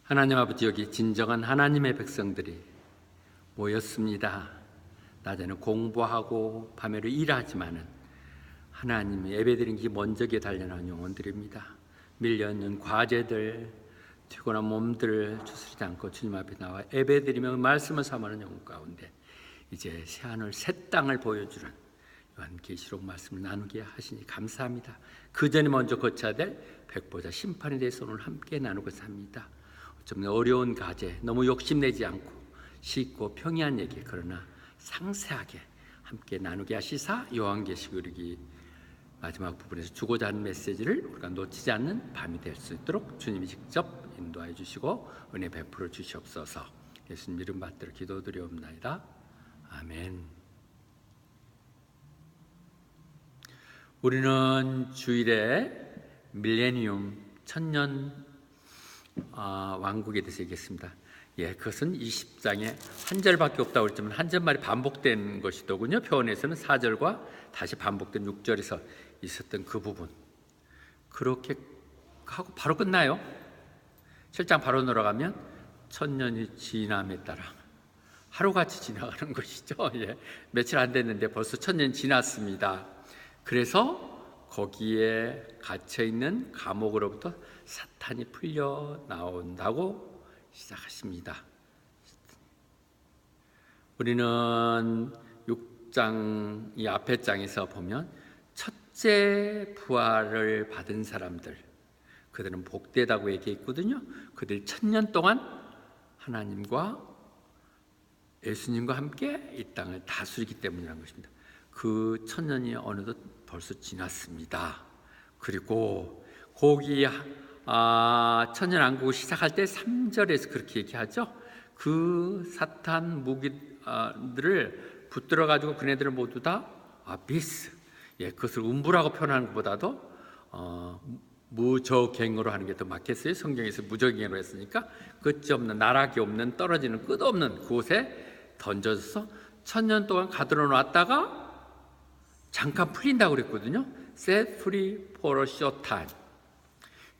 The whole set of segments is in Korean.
하나님 아버지, 여기 진정한 하나님의 백성들이 모였습니다. 낮에는 공부하고 밤에는 일하지만은 하나님이 예배드리는 게 먼저게 달려나온 영혼들입니다. 밀려있는 과제들, 피곤한 몸들을 추스리지 않고 주님 앞에 나와 예배드리며 말씀을 삼하는 영혼 가운데 이제 새하늘 새 땅을 보여주는 요한계시록 말씀을 나누게 하시니 감사합니다. 그 전에 먼저 거쳐야 될 백보자 심판에 대해서 오늘 함께 나누고 삽니다. 좀 어려운 과제, 너무 욕심내지 않고 쉽고 평이한 얘기, 그러나 상세하게 함께 나누게 하시사 요한계시록 이르기 마지막 부분에서 주고자 하는 메시지를 우리가 놓치지 않는 밤이 될 수 있도록 주님이 직접 인도하여 주시고 은혜 베풀어 주시옵소서. 예수님 이름 받들어 기도드리옵나이다. 아멘. 우리는 주일에 밀레니움 천년 왕국에 대해서 얘기했습니다. 그것은 20장에 한 절밖에 없다고 했지만 한 절말이 반복된 것이더군요. 표현에서는 4절과 다시 반복된 6절에서 있었던 그 부분, 그렇게 하고 바로 끝나요. 7장 바로 들어가면 천년이 지남에 따라 하루같이 지나가는 것이죠. 며칠 안 됐는데 벌써 천년이 지났습니다. 그래서 거기에 갇혀있는 감옥으로부터 사탄이 풀려 나온다고 시작하십니다. 우리는 6장 이 앞에 장에서 보면 첫째 부활을 받은 사람들, 그들은 복되다고 얘기했거든요. 그들이 1000년 동안 하나님과 예수님과 함께 이 땅을 다스리기 때문이라는 것입니다. 그 1000년이 어느덧 벌써 지났습니다. 그리고 거기 천년왕국을 시작할 때 3절에서 그렇게 얘기하죠. 그 사탄 무기들을 붙들어 가지고 그네들을 모두 다 아비스, 그것을 음부라고 표현하는 것보다도 무저갱으로 하는 게 더 맞겠어요. 성경에서 무저갱으로 했으니까 끝이 없는, 나락이 없는, 떨어지는 끝없는 그곳에 던져서 1000년 동안 가두어 놨다가 잠깐 풀린다고 그랬거든요. Set free for a short time.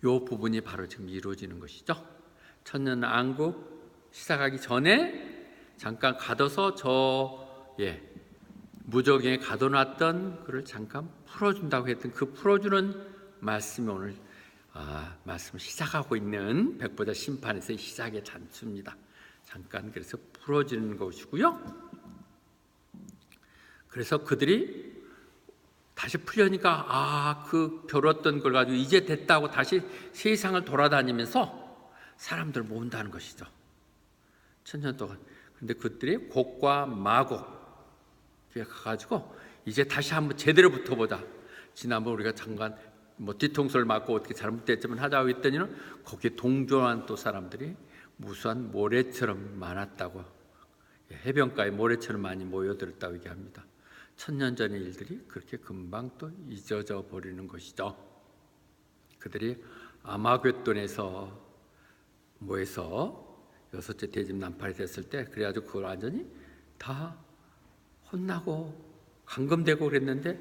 이 부분이 바로 지금 이루어지는 것이죠. 천년왕국 시작하기 전에 잠깐 가둬서 무저갱에 가둬놨던 그를 잠깐 풀어준다고 했던 그 풀어주는 말씀이 오늘 말씀을 시작하고 있는 백보자 심판에서의 시작의 단추입니다. 잠깐 그래서 풀어지는 것이고요. 그래서 그들이 다시 풀려니까 그 겨뤘던 걸 가지고 이제 됐다고 다시 세상을 돌아다니면서 사람들을 모은다는 것이죠. 1000년 동안. 그런데 그들이 곡과 마곡 가가지고 이제 다시 한번 제대로 붙어보자. 지난번 우리가 잠깐 뒤통수를 맞고 어떻게 잘못됐지만 하자고 했더니는 거기에 동조한 또 사람들이 무수한 모래처럼 많았다고, 해변가에 모래처럼 많이 모여들었다고 얘기합니다. 1000년 전의 일들이 그렇게 금방 또 잊어져 버리는 것이죠. 그들이 아마겟돈에서 모여서 6째 대집 난파이 됐을 때, 그래가지고 그걸 완전히 다 혼나고 감금되고 그랬는데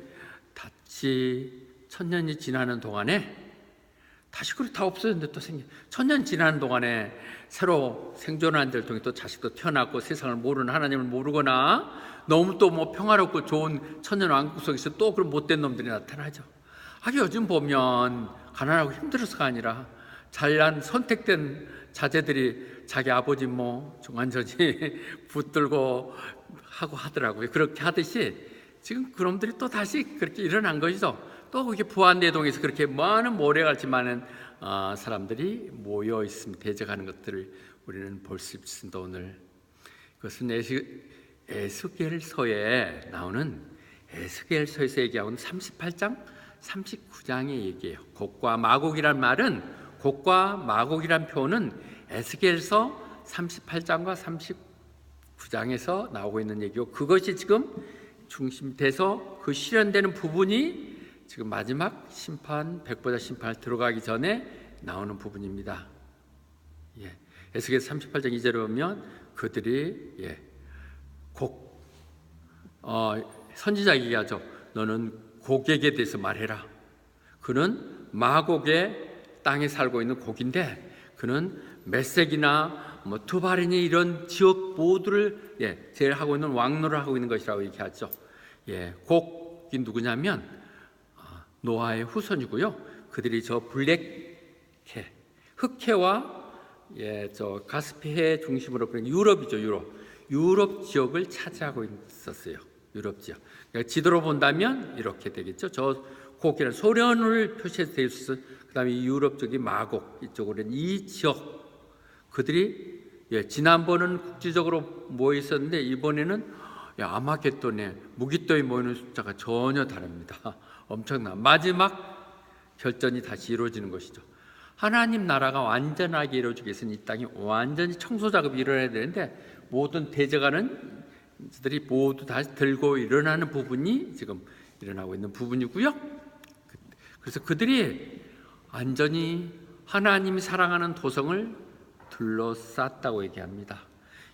다시 1000년이 지나는 동안에 다시 그렇게 다 없어졌는데 또 1000년 지나는 동안에 새로 생존하는 데를 통해 또 자식도 태어났고 세상을 모르는, 하나님을 모르거나 너무 또 평화롭고 좋은 천년 왕국 속에서 또 그런 못된 놈들이 나타나죠. 요즘 보면 가난하고 힘들어서가 아니라 잘난 선택된 자제들이 자기 아버지 중환전이 붙들고 하고 하더라고요. 그렇게 하듯이 지금 그놈들이 또 다시 그렇게 일어난 것이죠. 또 그게 부안내동에서 그렇게 많은 모래같이 많은 사람들이 모여 있으면 대적하는 것들을 우리는 볼 수 있습니다. 오늘 그것은 에스겔서에 나오는, 에스겔서에서 얘기하는 38장 39장의 얘기예요. 곡과 마곡이란 말은, 곡과 마곡이란 표현은 에스겔서 38장과 39장에서 나오고 있는 얘기고, 그것이 지금 중심돼서 그 실현되는 부분이 지금 마지막 심판, 백보자 심판을 들어가기 전에 나오는 부분입니다. 에스겔 38장 2절에 보면 그들이 선지자에게 얘기하죠. 너는 곡에게 대해서 말해라. 그는 마곡의 땅에 살고 있는 곡인데 그는 메섹이나 뭐 투바리니 이런 지역 모두를 제일하고 있는 왕노를 하고 있는 것이라고 얘기하죠. 곡이 누구냐면 노아의 후손이고요. 그들이 저 블랙해, 흑해와 저 가스피해 중심으로 보는 유럽이죠. 유럽 지역을 차지하고 있었어요. 유럽 지역. 그러니까 지도로 본다면 이렇게 되겠죠. 저 곡기는 소련을 표시해서 있어. 그다음에 유럽 쪽이 마곡 이쪽으로는 이 지역 그들이 지난번은 국지적으로 모여 있었는데 이번에는 아마겟돈에 무기또에 모이는 숫자가 전혀 다릅니다. 엄청나. 마지막 결전이 다시 이루어지는 것이죠. 하나님 나라가 완전하게 이루어지기 위해서는 이 땅이 완전히 청소 작업이 일어나야 되는데 모든 대적하는 들이 모두 다시 들고 일어나는 부분이 지금 일어나고 있는 부분이고요. 그래서 그들이 완전히 하나님이 사랑하는 도성을 둘러쌌다고 얘기합니다.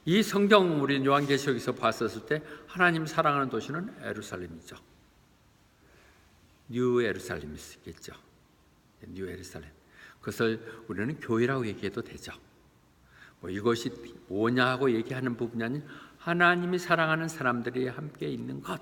이 성경 우리 요한계시록에서 봤었을 때 하나님 사랑하는 도시는 예루살렘이죠. 뉴 예루살렘이 있겠죠. 뉴 예루살렘. 그것을 우리는 교회라고 얘기해도 되죠. 뭐 이것이 뭐냐 하고 얘기하는 부분이 아닌 하나님이 사랑하는 사람들이 함께 있는 것,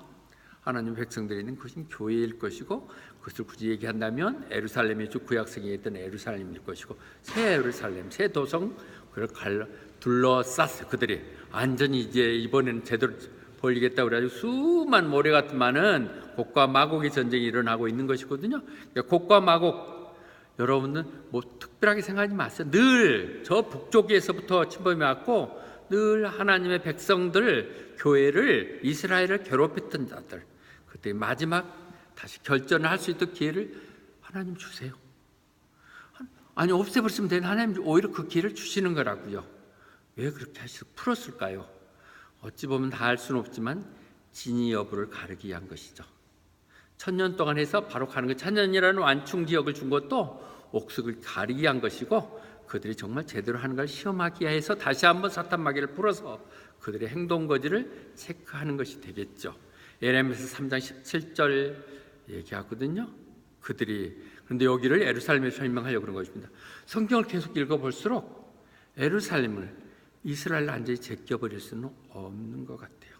하나님 백성들이 있는 것이 교회일 것이고, 그것을 굳이 얘기한다면 예루살렘이 구약성에 있던 예루살렘일 것이고, 새 예루살렘, 새 도성, 그걸 둘러쌌어요. 그들이 완전히 이제 이번에는 제대로 벌리겠다고 그래가지고 수만 모래 같은 많은 곡과 마곡의 전쟁이 일어나고 있는 것이거든요. 그러니까 곡과 마곡, 여러분은 뭐 특별하게 생각하지 마세요. 늘 저 북쪽에서부터 침범이 왔고 늘 하나님의 백성들, 교회를, 이스라엘을 괴롭혔던 자들, 그때 마지막 다시 결전을 할 수 있도록 기회를 하나님 주세요. 아니 없애버렸으면 되는 하나님 오히려 그 기회를 주시는 거라고요. 왜 그렇게 풀었을까요? 어찌 보면 다 알 수는 없지만 진위 여부를 가르기 위한 것이죠. 1000년 동안 해서 바로 가는 것, 1000년이라는 완충 지역을 준 것도 옥석을 가리기 위한 것이고, 그들이 정말 제대로 하는 걸 시험하기 위해서 다시 한번 사탄 마귀를 풀어서 그들의 행동 거지를 체크하는 것이 되겠죠. 예레미야서 3장 17절 얘기하거든요. 그들이, 그런데 여기를 예루살렘에 설명하려고 그런 것입니다. 성경을 계속 읽어볼수록 예루살렘을 이스라엘 완전히 제껴버릴 수는 없는 것 같아요.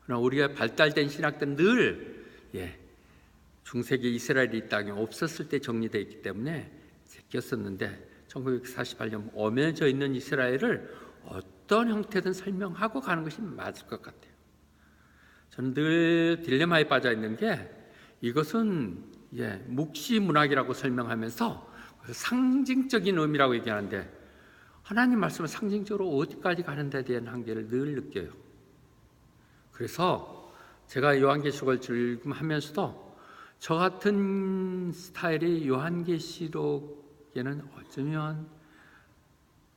그러나 우리가 발달된 신학들은 늘 중세기 이스라엘이 이 땅에 없었을 때 정리되어 있기 때문에 제꼈었는데 1948년 오면져 있는 이스라엘을 어떤 형태든 설명하고 가는 것이 맞을 것 같아요. 저는 늘 딜레마에 빠져 있는 게, 이것은 묵시 문학이라고 설명하면서 상징적인 의미라고 얘기하는데 하나님 말씀은 상징적으로 어디까지 가는 데 대한 한계를 늘 느껴요. 그래서 제가 요한계시록을 읽으면서도 저 같은 스타일의 요한계시록에는 어쩌면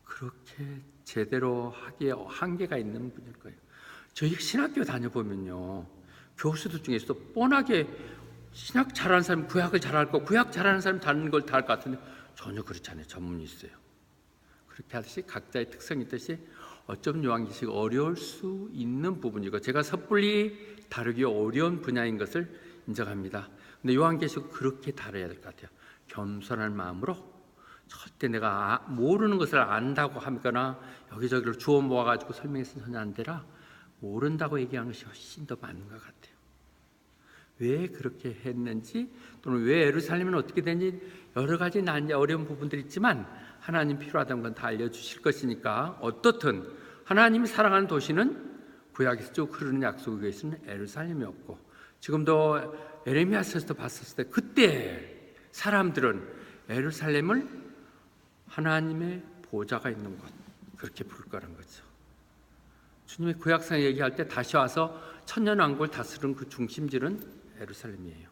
그렇게 제대로 하기에 한계가 있는 분일 거예요. 저희 신학교 다녀보면요, 교수들 중에서도 뻔하게 신학 잘하는 사람 구약을 잘할 거, 구약 잘하는 사람 다른 걸 다 할 것 같은데 전혀 그렇지 않아요. 전문이 있어요. 그렇게 하듯이 각자의 특성이 있듯이 어쩌면 요한계시록이 어려울 수 있는 부분이고 제가 섣불리 다루기 어려운 분야인 것을 인정합니다. 근데 요한계시록 그렇게 다뤄야 될 것 같아요. 겸손한 마음으로, 절대 내가 모르는 것을 안다고 하거나 여기저기를 주워 모아가지고 설명해서 전혀 안 되라, 모른다고 얘기하는 것이 훨씬 더 맞는 것 같아요. 왜 그렇게 했는지, 또는 왜 예루살렘은 어떻게 되는지 여러 가지 난제 어려운 부분들이 있지만 하나님 필요하다는 건 다 알려주실 것이니까, 어떻든 하나님이 사랑하는 도시는 구약에서 쭉 흐르는 약속에 있으면 예루살렘이었고, 지금도 에레미야서에서 봤었을 때 그때 사람들은 예루살렘을 하나님의 보좌가 있는 곳, 그렇게 부를 거란 거죠. 주님이 구약성에 얘기할 때 다시 와서 천년왕국을 다스리는 그 중심지는 예루살렘이에요.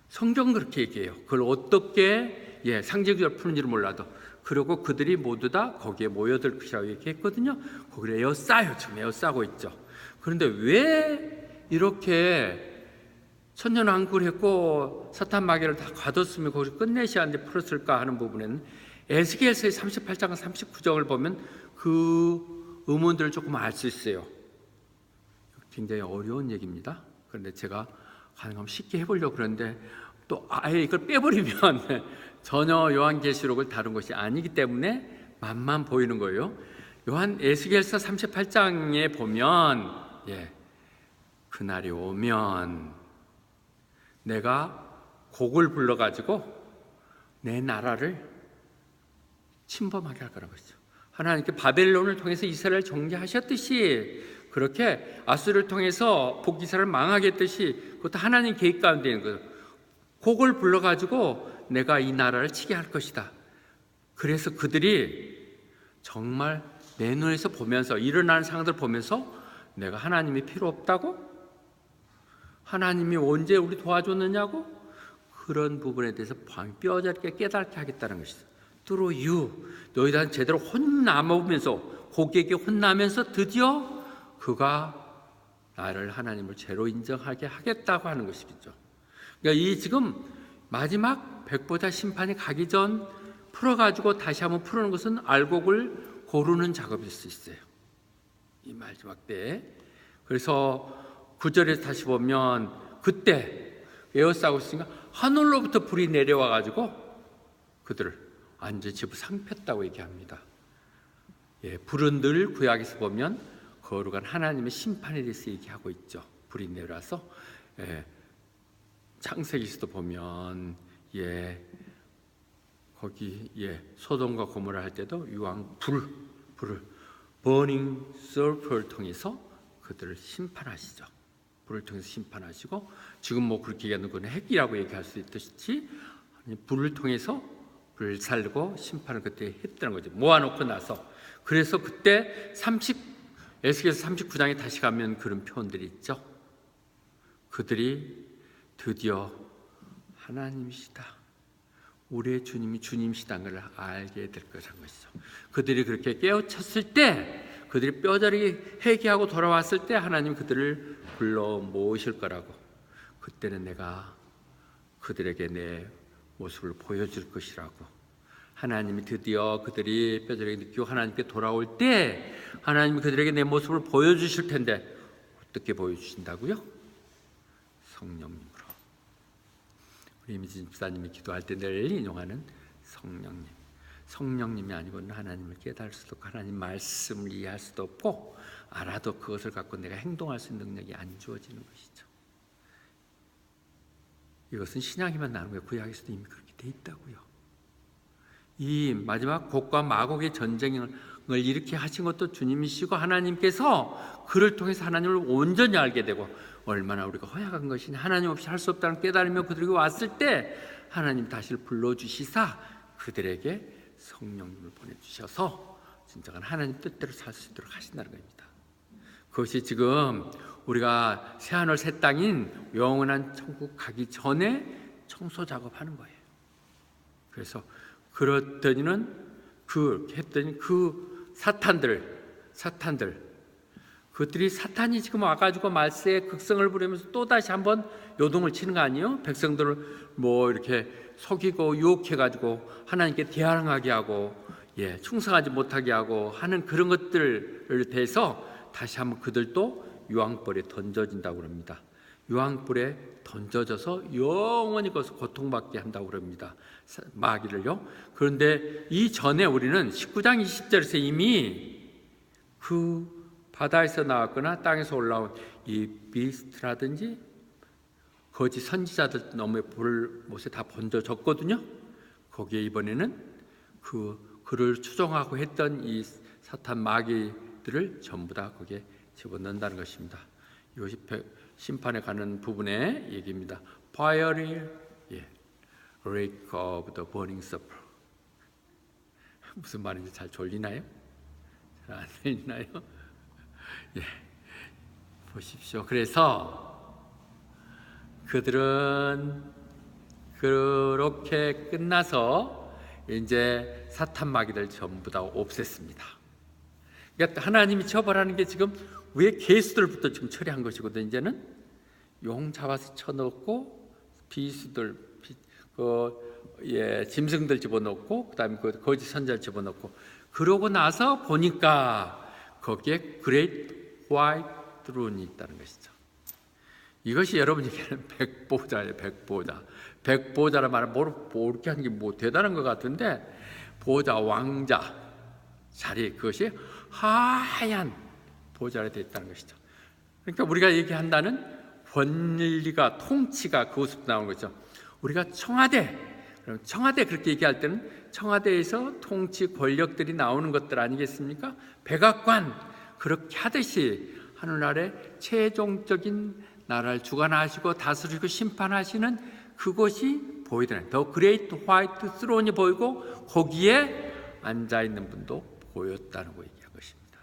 성경은 그렇게 얘기해요. 그걸 어떻게 상징적으로 푸는지를 몰라도, 그리고 그들이 모두 다 거기에 모여들 것이라고 얘기했거든요. 거기를 에워싸요. 지금 에워싸고 있죠. 그런데 왜 이렇게 천년왕국을 했고 사탄 마귀를 다 가뒀으면 거기서 끝내셔야 하는데 풀었을까 하는 부분에는 에스겔서의 38장과 39장을 보면 그 의문들을 조금 알 수 있어요. 굉장히 어려운 얘기입니다. 그런데 제가 가능하면 쉽게 해보려고 그러는데 또 아예 이걸 빼버리면 전혀 요한계시록을 다룬 것이 아니기 때문에 맛만 보이는 거예요. 에스겔서 38장에 보면 그날이 오면 내가 곡을 불러가지고 내 나라를 침범하게 할 거라고 했죠. 하나님께 바벨론을 통해서 이스라엘을 정죄하셨듯이 그렇게 아수르를 통해서 북이스라엘을 망하게 했듯이 그것도 하나님 계획 가운데 있는 거예요. 곡을 불러가지고 내가 이 나라를 치게 할 것이다. 그래서 그들이 정말 내 눈에서 보면서 일어나는 상황들을 보면서 내가 하나님이 필요 없다고? 하나님이 언제 우리 도와줬느냐고? 그런 부분에 대해서 뼈저리게 깨닫게 하겠다는 것이죠. Through you, 너희들은 제대로 혼나면서 고객에게 혼나면서 드디어 그가 나를 하나님을 죄로 인정하게 하겠다고 하는 것이겠죠. 그러니까 이 지금 마지막 백보자 심판이 가기 전 풀어가지고 다시 한번 푸는 것은 알곡을 고르는 작업일 수 있어요. 이 마지막 때에. 그래서 9절에서 다시 보면 그때 에워싸고 있으니까 하늘로부터 불이 내려와가지고 그들을 완전히 집어삼켰다고 얘기합니다. 불은 늘 구약에서 보면 거룩한 하나님의 심판에 대해서 얘기하고 있죠. 불이 내려와서 창세기에서도 보면 거기 소돔과 고모라 할 때도 유황 불을 burning sulphur를 통해서 그들을 심판하시죠. 불을 통해서 심판하시고 지금 뭐 그렇게 얘기하는 건 핵이라고 얘기할 수 있듯이 불을 통해서 불을 살고 심판을 그때 했다는 거죠. 모아놓고 나서. 그래서 그때 에스겔서 39장에 다시 가면 그런 표현들이 있죠. 그들이 드디어 하나님이시다, 우리의 주님이 주님이시다는 걸 알게 될 거라는 것이죠. 그들이 그렇게 깨우쳤을 때, 그들이 뼈저리게 회개하고 돌아왔을 때 하나님 그들을 불러 모으실 거라고. 그때는 내가 그들에게 내 모습을 보여줄 것이라고. 하나님이 드디어 그들이 뼈저리게 느끼고 하나님께 돌아올 때 하나님이 그들에게 내 모습을 보여주실 텐데 어떻게 보여주신다고요? 성령님으로. 우리 이미지 집사님이 기도할 때 늘 인용하는 성령님. 성령님이 아니고는 하나님을 깨달을 수도 없고 하나님 말씀을 이해할 수도 없고 알아도 그것을 갖고 내가 행동할 수 있는 능력이 안 주어지는 것이죠. 이것은 신약에만 나오는 거예요. 구약에서도 이미 그렇게 돼 있다고요. 이 마지막 곡과 마곡의 전쟁을 이렇게 하신 것도 주님이시고 하나님께서 그를 통해서 하나님을 온전히 알게 되고 얼마나 우리가 허약한 것이니 하나님 없이 할 수 없다는 깨달으며 그들에게 왔을 때 하나님 다시를 불러주시사 그들에게 성령님을 보내주셔서 진정한 하나님 뜻대로 살 수 있도록 하신다는 겁니다. 그것이 지금 우리가 새하늘 새 땅인 영원한 천국 가기 전에 청소 작업하는 거예요. 그래서 그랬더니는 그 사탄들 그들이 사탄이 지금 와가지고 말세의 극성을 부리면서 또 다시 한번 요동을 치는 거 아니에요? 백성들을 뭐 이렇게 속이고 유혹해가지고 하나님께 대항하게 하고 충성하지 못하게 하고 하는 그런 것들을 대해서 다시 한번 그들도 유황불에 던져진다고 합니다. 유황불에 던져져서 영원히 거기서 고통받게 한다고 그럽니다. 마귀를요. 그런데 이 전에 우리는 19장 20절에서 이미 그 바다에서 나왔거나 땅에서 올라온 이 비스트라든지 거짓 선지자들 너머에 불을 못에 다 번져졌거든요. 거기에 이번에는 그를 추종하고 했던 이 사탄 마귀들을 전부 다 거기에 집어넣는다는 것입니다. 이것이 심판에 가는 부분의 얘기입니다. Fiery lake of the burning sulphur. 무슨 말인지 잘 졸리나요? 잘 안 들리나요? 보십시오. 그래서 그들은 그렇게 끝나서 이제 사탄 마귀들 전부 다 없앴습니다. 그러니까 하나님이 처벌하는 게 지금 위에 개수들부터 지금 처리한 것이거든요. 이제는 용 잡아서 쳐넣고 비수들, 짐승들 집어넣고 그다음에 그 거짓 선자를 집어넣고 그러고 나서 보니까 거기에 그레이트 화이트 론이 있다는 것이죠. 이것이 여러분 얘기하는 백보자예요. 백보자. 백보자란 말은 이렇게 하는 게 뭐 대단한 것 같은데, 보자, 왕자 자리, 그것이 하얀 보좌로 되어 있다는 것이죠. 그러니까 우리가 얘기한다는 권리가, 통치가 그것으로 나오는 거죠. 우리가 청와대 그렇게 얘기할 때는 청와대에서 통치 권력들이 나오는 것들 아니겠습니까? 백악관 그렇게 하듯이 하늘나라의 최종적인 나라를 주관하시고 다스리고 심판하시는 그곳이 보이더라. 더 그레이트 화이트 스론이 보이고 거기에 앉아있는 분도 보였다는 거 얘기한 것입니다.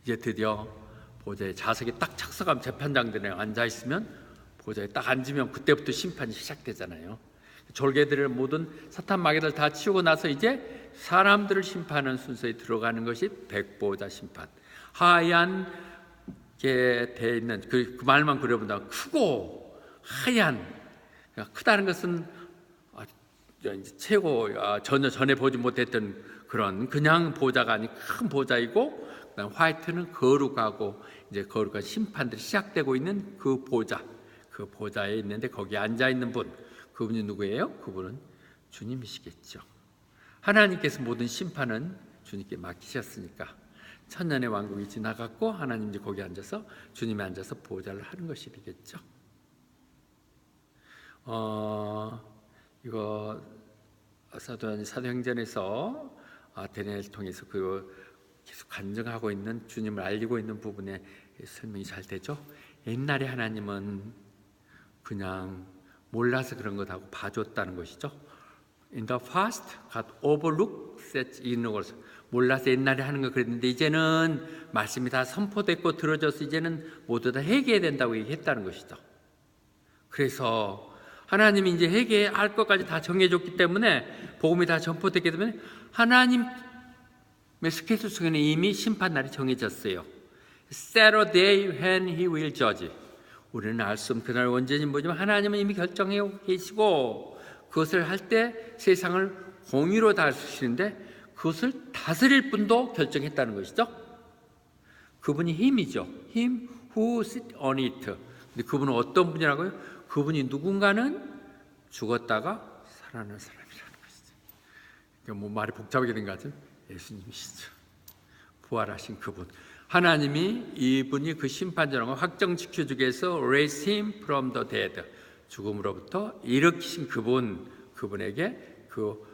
이제 드디어 보좌에 좌석에 딱 착석하면 재판장들이 앉아있으면 보좌에 딱 앉으면 그때부터 심판이 시작되잖아요. 졸개들을 모든 사탄 마귀들 다 치우고 나서 이제 사람들을 심판하는 순서에 들어가는 것이 백보자 심판. 하얀 게 돼 있는 그 말만 그려본다. 크고 하얀. 크다는 것은 최고 전에 보지 못했던 그런 그냥 보좌가 아닌 큰 보좌이고, 그다음 화이트는 거룩하고 이제 거룩한 심판들이 시작되고 있는 그 보좌. 그 보좌에 있는데 거기에 앉아 있는 분, 그분이 누구예요? 그분은 주님이시겠죠. 하나님께서 모든 심판은 주님께 맡기셨으니까 천년의 왕국이 지나갔고 하나님 이제 거기 앉아서 주님이 앉아서 보좌를 하는 것이 되겠죠. 이거 사도행전에서 아테네를 통해서 그 계속 간증하고 있는 주님을 알리고 있는 부분에 설명이 잘 되죠. 옛날에 하나님은 그냥 몰라서 그런 것하고 봐줬다는 것이죠. In the past, God overlooked such ignorance. 몰라서 옛날에 하는 거 그랬는데 이제는 말씀이 다 선포됐고 들어져서 이제는 모두 다 회개해야 된다고 얘기했다는 것이죠. 그래서 하나님이 이제 회개할 것까지 다 정해줬기 때문에, 복음이 다 전포됐기 때문에 하나님의 스케줄 속에는 이미 심판 날이 정해졌어요. Set a day when He will judge. 우리는 알 수 없는 그날 언제인지 모르지만 하나님은 이미 결정해 계시고 그것을 할 때 세상을 공의로 다스리시는데 그것을 다스릴 분도 결정했다는 것이죠. 그분이 힘이죠. Him who sit on it. 근데 그분은 어떤 분이라고요? 그분이 누군가는 죽었다가 살아나는 사람이라는 것이죠. 그러니까 뭐 말이 복잡하게 된 것 같은 예수님이시죠. 부활하신 그분. 하나님이 이분이 그 심판자라고 확정시켜주기 위해서 raise him from the dead. 죽음으로부터 일으키신 그분에게 그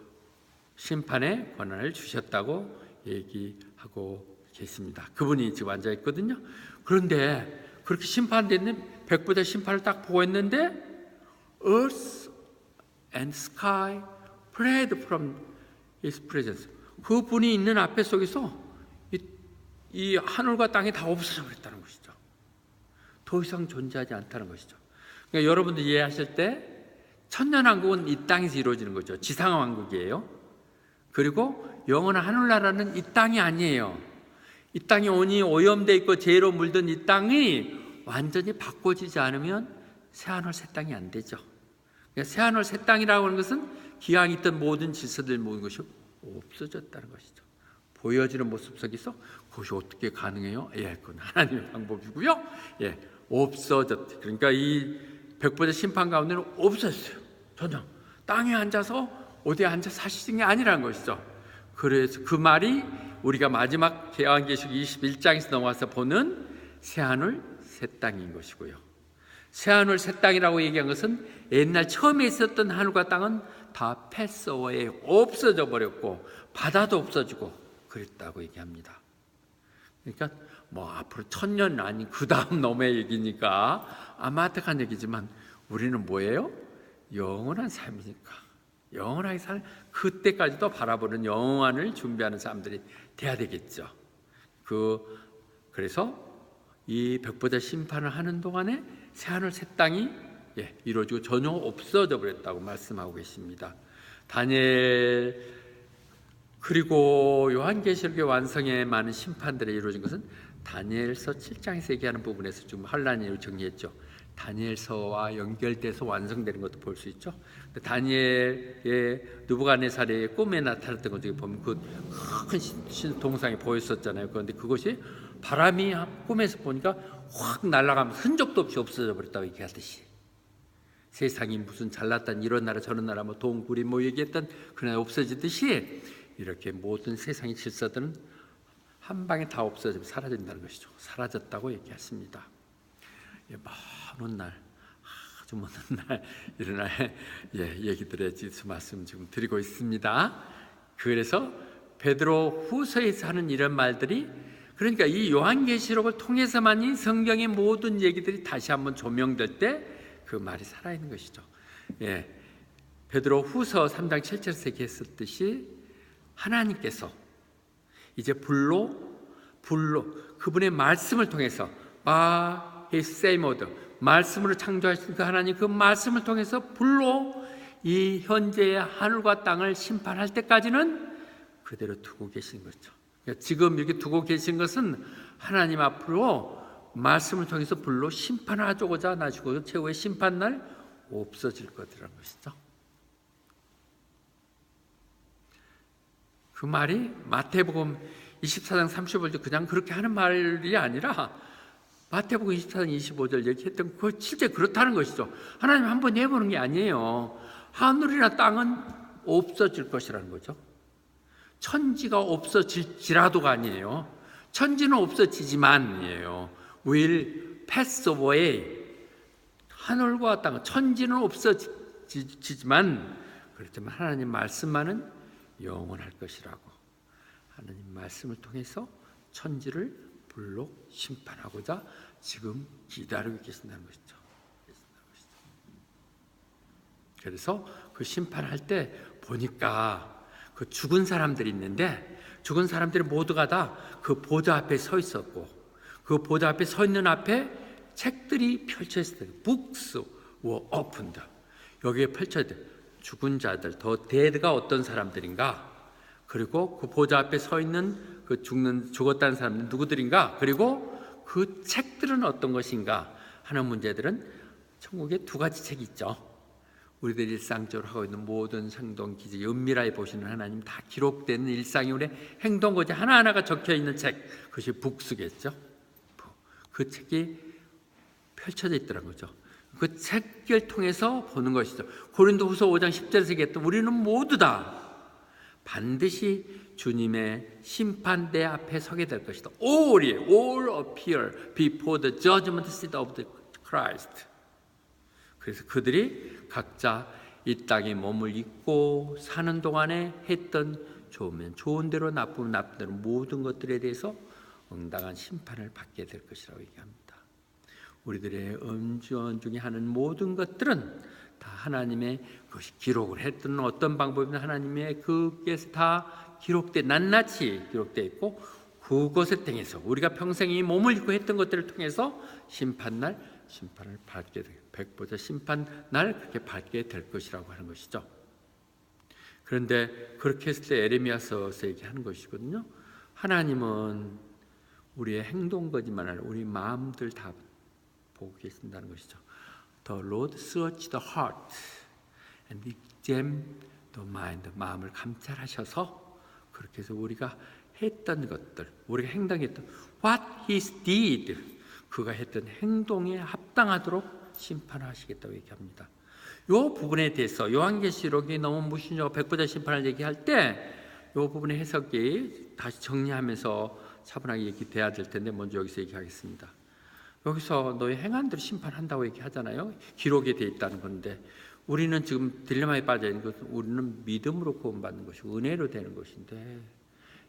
심판의 권한을 주셨다고 얘기하고 계십니다. 그분이 지금 앉아 있거든요. 그런데 그렇게 심판되는 백보자 심판을 딱 보고 있는데 earth and sky fled from his presence. 그분이 있는 앞에 속에서 이 하늘과 땅이 다 없어져 버렸다는 것이죠. 더 이상 존재하지 않다는 것이죠. 그러니까 여러분들 이해하실 때 천년왕국은 이 땅에서 이루어지는 거죠. 지상왕국이에요. 그리고 영원한 하늘나라는 이 땅이 아니에요. 이 땅이 온이 오염돼 있고 죄로 물든 이 땅이 완전히 바꿔지지 않으면 새하늘 새 땅이 안 되죠. 그러니까 새하늘 새 땅이라고 하는 것은 기왕 있던 모든 질서들 모든 것이 없어졌다는 것이죠. 보여지는 모습 속에서 그것이 어떻게 가능해요? 예, 그건 하나님의 방법이고요. 예, 없어졌대. 그러니까 이 백보자 심판 가운데는 없었어요. 전혀 땅에 앉아서 어디에 앉아 사시는 게 아니라는 것이죠. 그래서 그 말이 우리가 마지막 요한계시록 21장에서 넘어와서 보는 새하늘 새 땅인 것이고요. 새하늘 새 땅이라고 얘기한 것은 옛날 처음에 있었던 하늘과 땅은 다 패스어웨이 없어져 버렸고 바다도 없어지고 그랬다고 얘기합니다. 그러니까 뭐 앞으로 1000년 아닌 그 다음 넘의 얘기니까 아마득한 얘기지만 우리는 뭐예요? 영원한 삶이니까 영원하게 살 그때까지도 바라보는 영원을 준비하는 사람들이 돼야 되겠죠. 그래서 이 백보자 심판을 하는 동안에 새하늘 새 땅이 이루어지고 전혀 없어져 버렸다고 말씀하고 계십니다. 다니엘 그리고 요한계시록의 완성에 많은 심판들이 이루어진 것은 다니엘서 7장에서 얘기하는 부분에서 좀 혼란을 정리했죠. 다니엘서와 연결돼서 완성되는 것도 볼 수 있죠. 다니엘의 느부갓네살의 꿈에 나타났던 것 중에 보면 그 큰 동상이 보였었잖아요. 그런데 그것이 바람이 꿈에서 보니까 확 날아가면서 흔적도 없이 없어져 버렸다고 얘기하듯이, 세상이 무슨 잘났던 이런 나라 저런 나라 뭐 동굴이 뭐 얘기했던 그날 없어지듯이 이렇게 모든 세상의 질서들은 한 방에 다 없어지고 사라진다는 것이죠. 사라졌다고 얘기했습니다. 먼 날, 아주 먼 날 이런 얘기들의 말씀 지금 드리고 있습니다. 그래서 베드로 후서에서 하는 이런 말들이, 그러니까 이 요한계시록을 통해서만이 성경의 모든 얘기들이 다시 한번 조명될 때 그 말이 살아있는 것이죠. 베드로 후서 3장 7절에서 얘기했었듯이 하나님께서 이제 불로 그분의 말씀을 통해서 말씀으로 창조하신 그 하나님, 그 말씀을 통해서 불로 이 현재의 하늘과 땅을 심판할 때까지는 그대로 두고 계신 거죠. 그러니까 지금 이렇게 두고 계신 것은 하나님 앞으로 말씀을 통해서 불로 심판하고자 나시고 최후의 심판날 없어질 것이라는 것이죠. 그 말이 마태복음 24장 35절 그냥 그렇게 하는 말이 아니라 마태복음 24장 25절 얘기했던 그 실제 그렇다는 것이죠. 하나님 한번 해보는 게 아니에요. 하늘이나 땅은 없어질 것이라는 거죠. 천지가 없어질지라도가 아니에요. 천지는 없어지지만이에요. will pass away. 하늘과 땅, 천지는 없어지지만 그렇지만 하나님 말씀만은 영원할 것이라고, 하나님 말씀을 통해서 천지를 불로 심판하고자 지금 기다리고 계신다는 것이죠. 그래서 그 심판할 때 보니까 그 죽은 사람들이 있는데, 죽은 사람들이 모두가 다 그 보좌 앞에 서 있었고, 그 보좌 앞에 서 있는 앞에 책들이 펼쳐 있을 때 Books were opened. 여기에 펼쳐야 돼. 죽은 자들, 더 데드가 어떤 사람들인가, 그리고 그 보좌 앞에 서 있는 그 죽었다는 사람들 누구들인가, 그리고 그 책들은 어떤 것인가 하는 문제들은 천국에 두 가지 책이 있죠. 우리들 일상적으로 하고 있는 모든 행동 기지, 은밀하게 보시는 하나님 다 기록된 일상의 우리 행동 거지 하나하나가 적혀 있는 책, 그것이 북수겠죠. 그 책이 펼쳐져 있더라는 거죠. 그 책을 통해서 보는 것이죠. 고린도후서 5장 10절에서 얘기했던 우리는 모두 다 반드시 주님의 심판대 앞에 서게 될 것이다. all appear before the judgment seat of the Christ. 그래서 그들이 각자 이 땅에 몸을 입고 사는 동안에 했던 좋으면 좋은 대로 나쁘면 나쁜 대로 모든 것들에 대해서 응당한 심판을 받게 될 것이라고 얘기합니다. 우리들의 음주원 중에 하는 모든 것들은 다 하나님의 그것이 기록을 했던 어떤 방법이든 하나님의 그게서 다 기록돼 낱낱이 기록되어 있고, 그것을 통해서 우리가 평생 이 몸을 입고 했던 것들을 통해서 심판날 심판을 받게 되고, 백보자 심판날 그렇게 받게 될 것이라고 하는 것이죠. 그런데 그렇게 했을 때 에레미야서에서 얘기하는 것이거든요. 하나님은 우리의 행동 거지만 아니라 우리 마음들 다 보고 계신다는 것이죠. The Lord search the heart and examine the mind. 마음을 감찰하셔서 그렇게 해서 우리가 했던 것들, 우리가 행동했던 what he did, 그가 했던 행동에 합당하도록 심판하시겠다고 얘기합니다. 이 부분에 대해서 요한계시록이 너무 무신력 백보자 심판을 얘기할 때 이 부분의 해석이 다시 정리하면서 차분하게 얘기돼야 될 텐데, 먼저 여기서 얘기하겠습니다. 여기서 너의 행한대로 심판한다고 얘기하잖아요. 기록에 돼 있다는 건데, 우리는 지금 딜레마에 빠져 있는 것은 우리는 믿음으로 구원받는 것이고 은혜로 되는 것인데,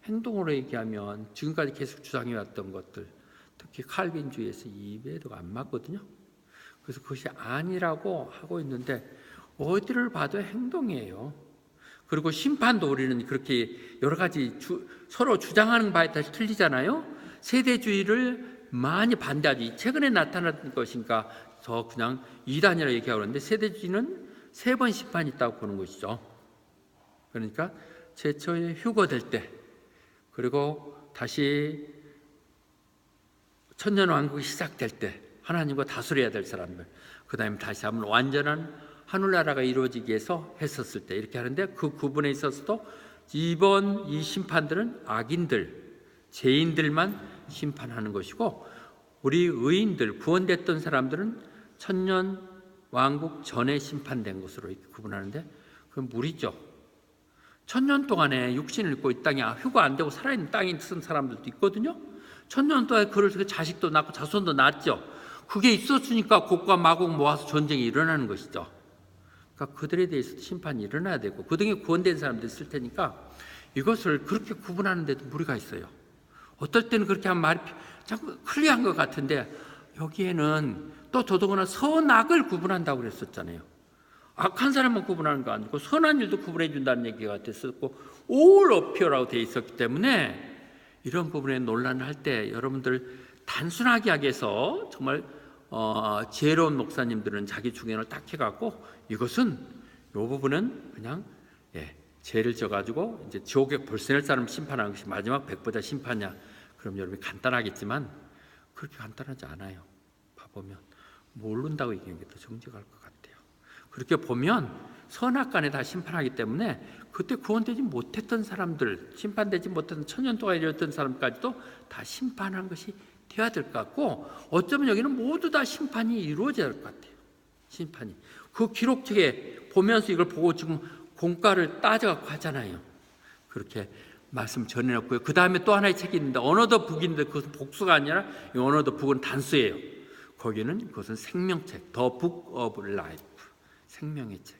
행동으로 얘기하면 지금까지 계속 주장해왔던 것들, 특히 칼빈주의에서 입에도 안 맞거든요. 그래서 그것이 아니라고 하고 있는데 어디를 봐도 행동이에요. 그리고 심판도 우리는 그렇게 여러 가지 서로 주장하는 바에 따라 틀리잖아요. 세대주의를 많이 반대하지. 최근에 나타난 것인가 더 그냥 이단이라고 얘기하고 그러는데, 세대주의는 3번 심판이 있다고 보는 것이죠. 그러니까 최초에 휴거될 때, 그리고 다시 천년왕국이 시작될 때 하나님과 다스려야 될 사람들, 그 다음에 다시 한번 완전한 하늘나라가 이루어지기 위해서 했었을 때 이렇게 하는데, 그 구분에 있어서도 이번 이 심판들은 악인들, 죄인들만 심판하는 것이고, 우리 의인들, 구원됐던 사람들은 천년 왕국 전에 심판된 것으로 구분하는데, 그건 무리죠. 천년 동안에 육신을 입고 이 땅에 휴가 안 되고 살아있는 땅에 쓴 사람들도 있거든요. 천년 동안에 그 자식도 낳고 자손도 낳았죠. 그게 있었으니까 곡과 마곡 모아서 전쟁이 일어나는 것이죠. 그러니까 그들에 대해서도 심판이 일어나야 되고, 그 등에 구원된 사람도 있을 테니까 이것을 그렇게 구분하는 데도 무리가 있어요. 어떨 때는 그렇게 하면 말이 자꾸 클리어한 것 같은데, 여기에는 또 더더구나 선악을 구분한다고 그랬었잖아요. 악한 사람만 구분하는 거 아니고 선한 일도 구분해 준다는 얘기가 됐었고, all appear라고 돼 있었기 때문에 이런 부분에 논란을 할 때 여러분들 단순하게 하기 위해서 정말 지혜로운 목사님들은 자기 중견을 딱 해갖고, 이것은 이 부분은 그냥 죄를 져가지고 이제 지옥에 벌써 낼 사람 심판하는 것이 마지막 백보자 심판이야. 그럼 여러분이 간단하겠지만 그렇게 간단하지 않아요. 봐보면 모른다고 얘기하는 게 더 정직할 것 같아요. 그렇게 보면 선악간에 다 심판하기 때문에 그때 구원되지 못했던 사람들, 심판되지 못했던 천년 동안 이랬던 사람까지도 다 심판한 것이 되어야 될 것 같고, 어쩌면 여기는 모두 다 심판이 이루어져야 될 것 같아요. 심판이 그 기록책에 보면서 이걸 보고 지금 공과를 따져갖고 하잖아요. 그렇게 말씀 전해놓고요. 그 다음에 또 하나의 책이 있는데 언어 더 북인데 그것은 복수가 아니라 이 언어 더 북은 단수예요. 거기는 그것은 생명책, The Book of Life, 생명의 책.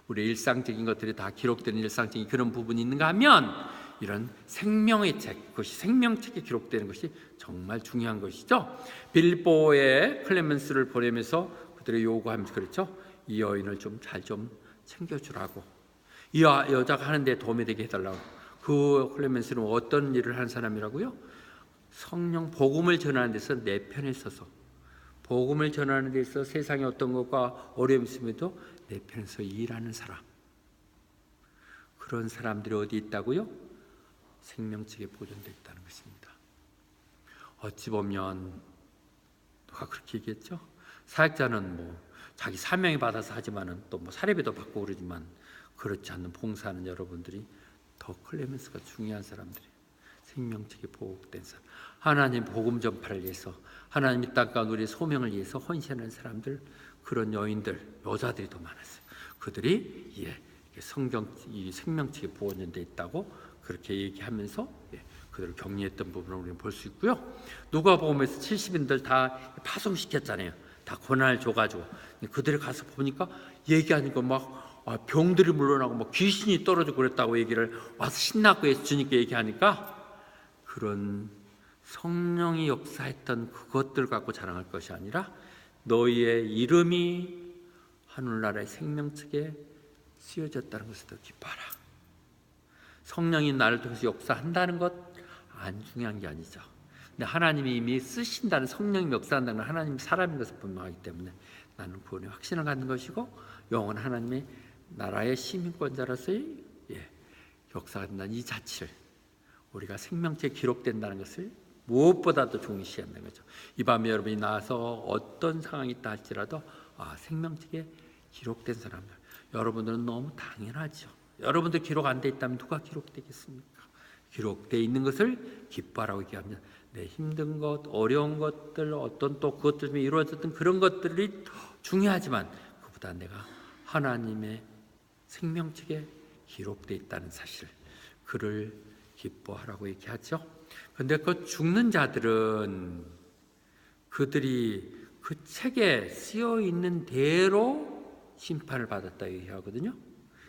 우리 일상적인 것들이 다 기록되는 일상적인 그런 부분이 있는가 하면 이런 생명의 책, 그것이 생명책에 기록되는 것이 정말 중요한 것이죠. 빌보의 클레멘스를 보내면서 그들의 요구하면서 그렇죠. 이 여인을 좀 잘 좀 챙겨주라고, 이 여자가 하는 데 도움이 되게 해달라고. 그 클레멘스는 어떤 일을 하는 사람이라고요? 성령 복음을 전하는 데서 내 편에 서서, 복음을 전하는 데 있어 세상에 어떤 것과 어려움이 있음에도 내 편에서 일하는 사람. 그런 사람들이 어디 있다고요? 생명책에 보존되어 있다는 것입니다. 어찌 보면 누가 그렇게 얘기했죠? 사역자는 뭐 자기 사명이 받아서 하지만은 또 뭐 사례비도 받고 그러지만, 그렇지 않는 봉사하는 여러분들이 더 클레멘스가 중요한 사람들이에요. 생명책에 보호된 사람, 하나님 복음 전파를 위해서, 하나님 이 땅 가운데 우리의 소명을 위해서 헌신하는 사람들, 그런 여인들, 여자들이 더 많았어요. 그들이 성경 이 생명책에 보존되어 있다고 그렇게 얘기하면서 그들을 격려했던 부분을 우리는 볼 수 있고요. 누가복음에서 70인들 다 파송시켰잖아요. 다 고난을 줘가지고 그들이 가서 보니까 얘기하니까 막 병들이 물러나고 막 귀신이 떨어지고 그랬다고 얘기를 와서 신나고 주님께 얘기하니까, 그런 성령이 역사했던 그것들 갖고 자랑할 것이 아니라 너희의 이름이 하늘나라의 생명책에 쓰여졌다는 것을 더 기뻐하라. 성령이 나를 통해서 역사한다는 것 안 중요한 게 아니죠. 근데 하나님이 이미 쓰신다는, 성령이 역사한다는 건 하나님이 사람인 것을 분명하기 때문에 나는 구원의 확신을 갖는 것이고, 영원 하나님의 나라의 시민권자로서의 역사가 된다는 이 자체를, 우리가 생명책에 기록된다는 것을 무엇보다도 중시해야 한다는 거죠. 이 밤에 여러분이 나와서 어떤 상황이 있다 할지라도 생명책에 기록된 사람들, 여러분들은 너무 당연하죠. 여러분들 기록 안 돼 있다면 누가 기록되겠습니까? 기록되어 있는 것을 기뻐하라고 얘기하면 내 힘든 것, 어려운 것들, 어떤 또 그것 때문에 이루어졌던 그런 것들이 중요하지만, 그보다 내가 하나님의 생명책에 기록되어 있다는 사실, 그를 기뻐하라고 얘기하죠. 그런데 그 죽는 자들은 그들이 그 책에 쓰여 있는 대로 심판을 받았다 얘기하거든요.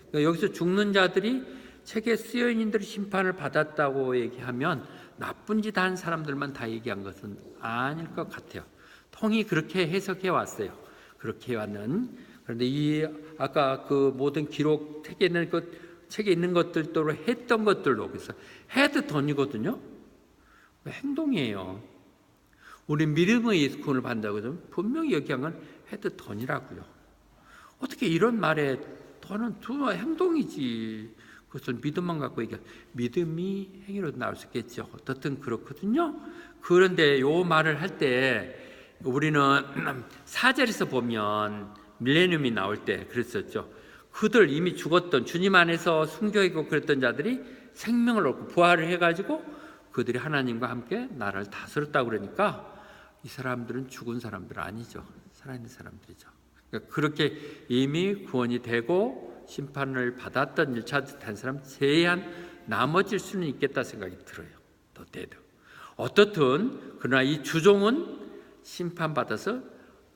그러니까 여기서 죽는 자들이 책에 쓰여 있는 대로 심판을 받았다고 얘기하면 나쁜 짓 한 사람들만 다 얘기한 것은 아닐 것 같아요. 통이 그렇게 해석해 왔어요. 그렇게 해왔는. 그런데 이 아까 그 모든 기록 책에 있는 것들도 했던 것들로, 그래서 헤드 던이거든요. 행동이에요. 우리 믿음의 예수 구원을 받는다고 하면 분명히 얘기한 건 헤드 던이라고요. 어떻게 이런 말에 더는 두 행동이지. 그것을 믿음만 갖고 얘기해. 믿음이 행위로 나올 수 있겠죠. 어떻든 그렇거든요. 그런데 요 말을 할 때 우리는 4절에서 보면 밀레니엄이 나올 때 그랬었죠. 그들 이미 죽었던, 주님 안에서 순교하고 그랬던 자들이 생명을 얻고 부활을 해가지고 그들이 하나님과 함께 나라를 다스렸다고 그러니까 이 사람들은 죽은 사람들 아니죠. 살아있는 사람들이죠. 그러니까 그렇게 이미 구원이 되고 심판을 받았던 1차 된 사람 제한 나머질 수는 있겠다 생각이 들어요. 더 대도. 어떻든 그러나 이 주종은 심판받아서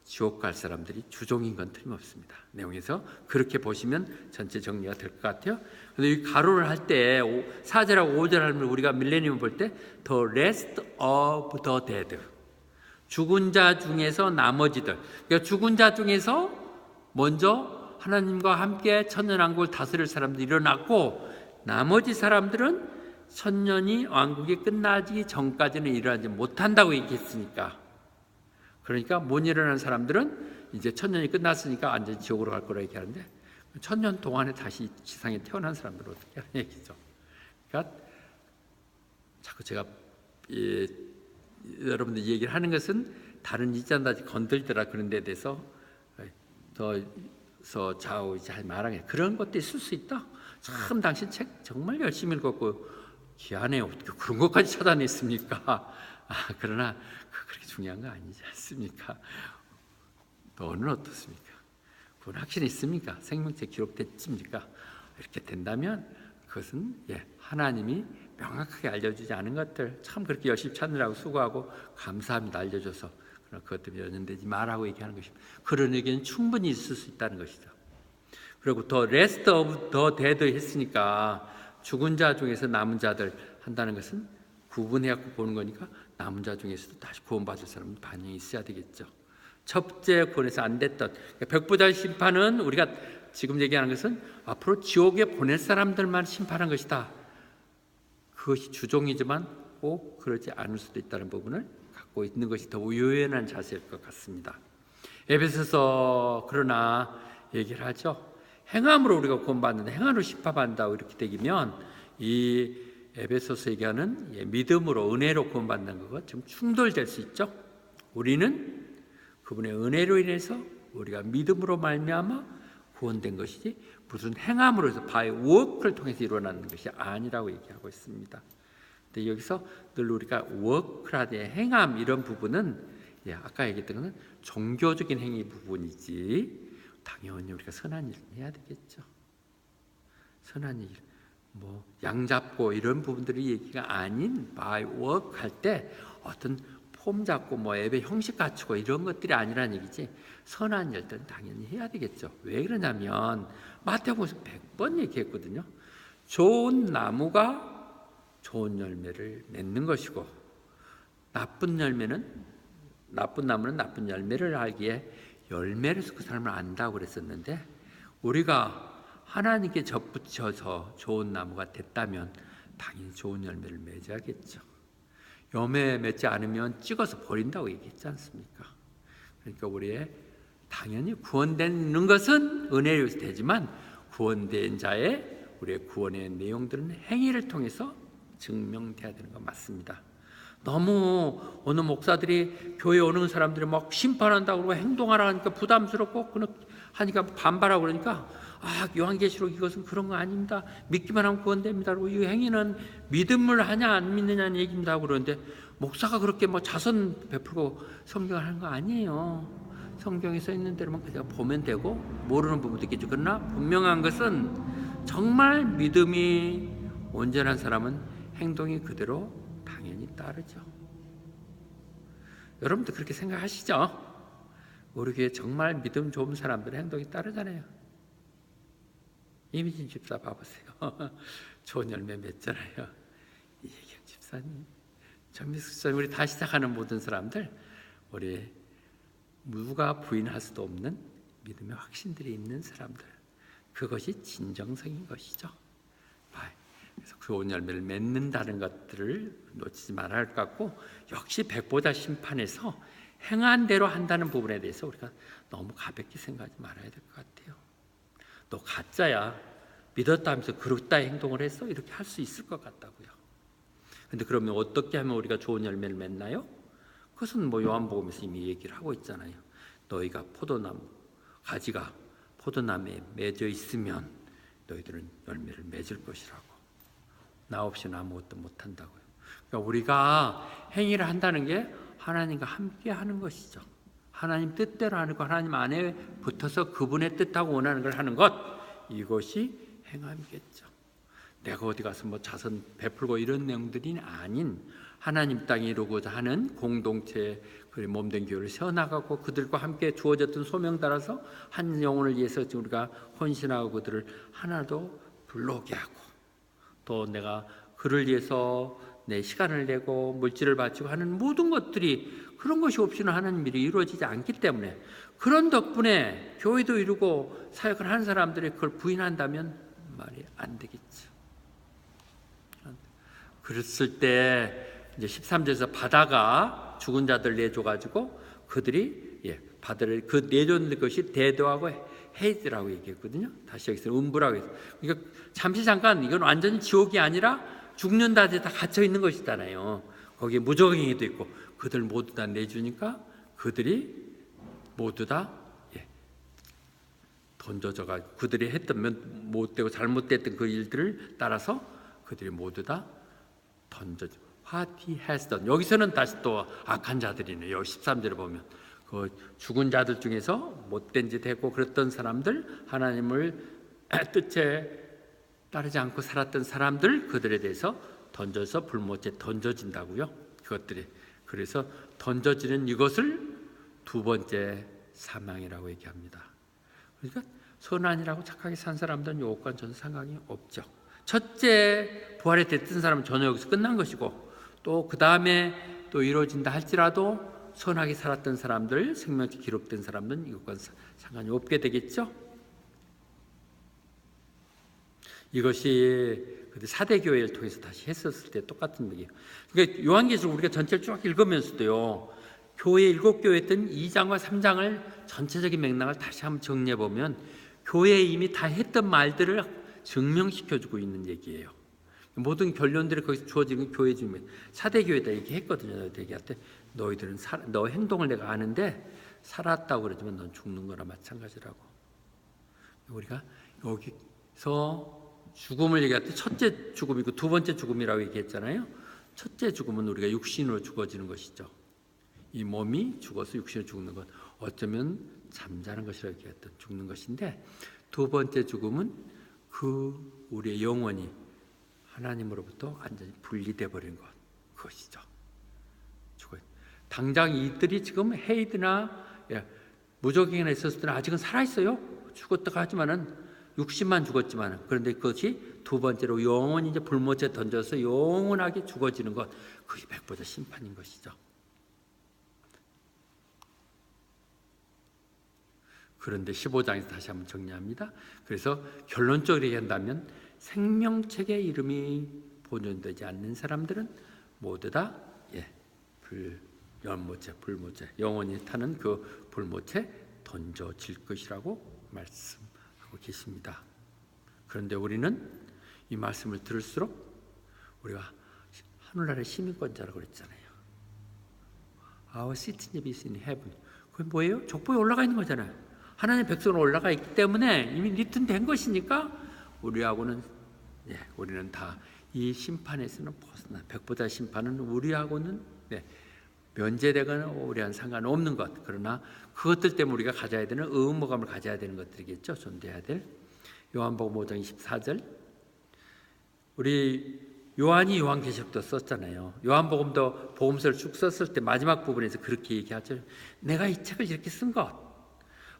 지옥 갈 사람들이 주종인 건 틀림없습니다. 내용에서 그렇게 보시면 전체 정리가 될 것 같아요. 근데 이 가로를 할 때 4절하고 5절 하면 우리가 밀레니엄 볼 때 The rest of the dead, 죽은 자 중에서 나머지들, 그러니까 죽은 자 중에서 먼저 하나님과 함께 천년왕국을 다스릴 사람들이 일어났고 나머지 사람들은 천년이 왕국이 끝나기 전까지는 일어나지 못한다고 얘기했으니까, 그러니까 못 일어나는 사람들은 이제 천년이 끝났으니까 완전히 지옥으로 갈 거라 얘기하는데 천년 동안에 다시 지상에 태어난 사람들은 어떻게 하는 얘기죠. 그러니까 자꾸 제가 여러분들 얘기를 하는 것은 다른 이자다지 건들더라 그런 데 대해서 더 좌우 잘 말하게 그런 것도 있을 수 있다. 참 당신 책 정말 열심히 읽었고 기안에 어떻게 그런 것까지 찾아냈습니까? 그러나 그렇게 중요한 거 아니지 않습니까? 너는 어떻습니까? 그건 확신이 있습니까? 생명체 기록됐습니까? 이렇게 된다면 그것은 하나님이 명확하게 알려주지 않은 것들 참 그렇게 열심히 찾느라고 수고하고 감사합니다. 알려줘서. 그러나 그것 때문에 연연되지 말라고 얘기하는 것입니다. 그런 의견은 충분히 있을 수 있다는 것이죠. 그리고 더 rest of the dead 했으니까 죽은 자 중에서 남은 자들 한다는 것은 구분해갖고 보는 거니까 남은 자 중에서도 다시 구원받을 사람은 반영이 있어야 되겠죠. 첫째 구원에서 안 됐던 백보자 심판은 우리가 지금 얘기하는 것은 앞으로 지옥에 보낼 사람들만 심판한 것이다. 그것이 주종이지만 꼭 그러지 않을 수도 있다는 부분을 갖고 있는 것이 더 유연한 자세일 것 같습니다. 에베소서 그러나 얘기를 하죠. 행함으로 우리가 구원받는다, 행함으로 심판받는다고 이렇게 되면 이 에베소서 얘기하는 믿음으로 은혜로 구원받는 것 좀 충돌될 수 있죠. 우리는 그분의 은혜로 인해서 우리가 믿음으로 말미암아 구원된 것이지 무슨 행함으로 해서 바이 워크를 통해서 일어나는 것이 아니라고 얘기하고 있습니다. 근데 여기서 늘 우리가 워크라든 행함 이런 부분은 아까 얘기했던 것은 종교적인 행위 부분이지 당연히 우리가 선한 일 해야 되겠죠. 선한 일, 양 잡고 이런 부분들이 얘기가 아닌 by work 할 때 어떤 폼 잡고 예배 형식 갖추고 이런 것들이 아니라는 얘기지. 선한 일들은 당연히 해야 되겠죠. 왜 그러냐면 마태복음에서 100번 얘기했거든요. 좋은 나무가 좋은 열매를 맺는 것이고 나쁜 나무는 나쁜 열매를 알기에 열매로서 그 사람을 안다고 그랬었는데 우리가 하나님께 접붙여서 좋은 나무가 됐다면 당연히 좋은 열매를 맺어야겠죠. 열매 맺지 않으면 찍어서 버린다고 얘기했지 않습니까? 그러니까 우리의 당연히 구원되는 것은 은혜로 되지만 구원된 자의 우리의 구원의 내용들은 행위를 통해서 증명돼야 되는 건 맞습니다. 너무 어느 목사들이 교회 오는 사람들이 막 심판한다고 그러고 행동하라 하니까 부담스럽고 하니까 반발하고 그러니까 요한계시록 이것은 그런 거 아닙니다. 믿기만 하면 구원됩니다. 그리고 이 행위는 믿음을 하냐 안 믿느냐는 얘기입니다. 그러는데 목사가 그렇게 자선 베풀고 성경을 하는 거 아니에요. 성경에 써 있는 대로만 그냥 보면 되고 모르는 부분도 있겠죠. 그러나 분명한 것은 정말 믿음이 온전한 사람은 행동이 그대로 당연히 따르죠. 여러분도 그렇게 생각하시죠? 우리 교회 정말 믿음 좋은 사람들의 행동이 따르잖아요. 이미진 집사 봐보세요. 좋은 열매 맺잖아요. 이혜경 집사님, 전미숙 집사님, 우리 다시 시작하는 모든 사람들 우리 누가 부인할 수도 없는 믿음의 확신들이 있는 사람들, 그것이 진정성인 것이죠. 그래서 좋은 열매를 맺는다는 것들을 놓치지 말아야 할 것 같고 역시 백보자 심판에서 행한 대로 한다는 부분에 대해서 우리가 너무 가볍게 생각하지 말아야 될 것 같아요. 너 가짜야, 믿었다면서 그렇다 행동을 했어? 이렇게 할 수 있을 것 같다고요. 그런데 그러면 어떻게 하면 우리가 좋은 열매를 맺나요? 그것은 요한복음에서 이미 얘기를 하고 있잖아요. 너희가 가지가 포도나무에 맺어 있으면 너희들은 열매를 맺을 것이라고. 나 없이는 아무것도 못한다고요. 그러니까 우리가 행위를 한다는 게 하나님과 함께 하는 것이죠. 하나님 뜻대로 하는 것, 하나님 안에 붙어서 그분의 뜻하고 원하는 걸 하는 것, 이것이 행함이겠죠. 내가 어디 가서 뭐 자선 베풀고 이런 내용들이 아닌 하나님 땅에 이루고자 하는 공동체, 몸된 교회를 세워나가고 그들과 함께 주어졌던 소명 따라서 한 영혼을 위해서 우리가 헌신하고 그들을 하나도 불러오게 하고, 또 내가 그를 위해서 내 시간을 내고 물질을 바치고 하는 모든 것들이 그런 것이 없이는 하나님 일이 이루어지지 않기 때문에, 그런 덕분에 교회도 이루고 사역을 하는 사람들이 그걸 부인한다면 말이 안 되겠죠. 그랬을 때 이제 13절에서 바다가 죽은 자들 내줘가지고 그들이 바다를 그 내줬는 것이 대도하고 헤이드라고 얘기했거든요. 다시 여기서 음부라고 했어요. 그러니까 잠시 잠깐 이건 완전히 지옥이 아니라 죽는 자들이 다 갇혀 있는 것이잖아요. 거기에 무적행이도 있고 그들 모두 다 내주니까 그들이 모두 다 던져져가지고 그들이 했던 못되고 잘못됐던 그 일들을 따라서 그들이 모두 다 던져져. What he has done. 여기서는 다시 또 악한 자들이네요. 13절에 보면 그 죽은 자들 중에서 못된 짓 했고 그랬던 사람들, 하나님을 뜻에 따르지 않고 살았던 사람들, 그들에 대해서 던져서 불못에 던져진다고요. 그것들이 그래서 던져지는 이것을 두 번째 사망이라고 얘기합니다. 그러니까 선한이라고 착하게 산 사람들은 이것과는 전혀 상관이 없죠. 첫째 부활에 됐던 사람은 전혀 여기서 끝난 것이고, 또 그 다음에 또 이루어진다 할지라도 선하게 살았던 사람들, 생명체 기록된 사람들은 이것과 상관이 없게 되겠죠. 이것이 사대 교회를 통해서 다시 했었을 때 똑같은 얘기예요. 그러니까 요한계시록 우리가 전체를 쭉 읽으면서도요, 교회 7교회 했던 2장과 3장을 전체적인 맥락을 다시 한번 정리해 보면 교회에 이미 다 했던 말들을 증명시켜주고 있는 얘기예요. 모든 결론들이 거기서 주어지는 교회 중에 사대 교회다 이렇게 했거든요. 얘기할 때 너희들은 너 행동을 내가 아는데 살았다고 그러지만 넌 죽는 거나 마찬가지라고. 우리가 여기서 죽음을 얘기할 때 첫째 죽음이고 두 번째 죽음이라고 얘기했잖아요. 첫째 죽음은 우리가 육신으로 죽어지는 것이죠. 이 몸이 죽어서 육신으로 죽는 것, 어쩌면 잠자는 것이라고 얘기했던 죽는 것인데, 두 번째 죽음은 그 우리의 영혼이 하나님으로부터 완전히 분리돼 버린 것, 그것이죠. 죽어요. 당장 이들이 지금 헤이드나 무적행위나 있었을 때는 아직은 살아 있어요. 죽었다고 하지만은 육신만 죽었지만, 그런데 그것이 두 번째로 영원히 이제 불못에 던져서 영원하게 죽어지는 것, 그게 백보자 심판인 것이죠. 그런데 15장에서 다시 한번 정리합니다. 그래서 결론적으로 얘기한다면 생명책의 이름이 본전되지 않는 사람들은 모두 다 불못에 영원히 타는 그 불못에 던져질 것이라고 말씀하고 계십니다. 그런데 우리는 이 말씀을 들을수록 우리가 하늘나라의 시민권자라고 그랬잖아요. Our citizenship is in heaven. 그게 뭐예요? 족보에 올라가 있는 거잖아요. 하나님의 백성으로 올라가 있기 때문에 이미 리턴된 것이니까 우리는 다 이 심판에서는 벗어나, 백보자 심판은 우리하고는 면제되거나 우리와는 상관없는 것. 그러나 그것들 때문에 우리가 가져야 되는 의무감을 가져야 되는 것들이겠죠. 존재해야 될. 요한복음 5장 24절. 우리 요한이 요한계시록도 썼잖아요. 요한복음도 복음서를 쭉 썼을 때 마지막 부분에서 그렇게 얘기하죠. 내가 이 책을 이렇게 쓴 것,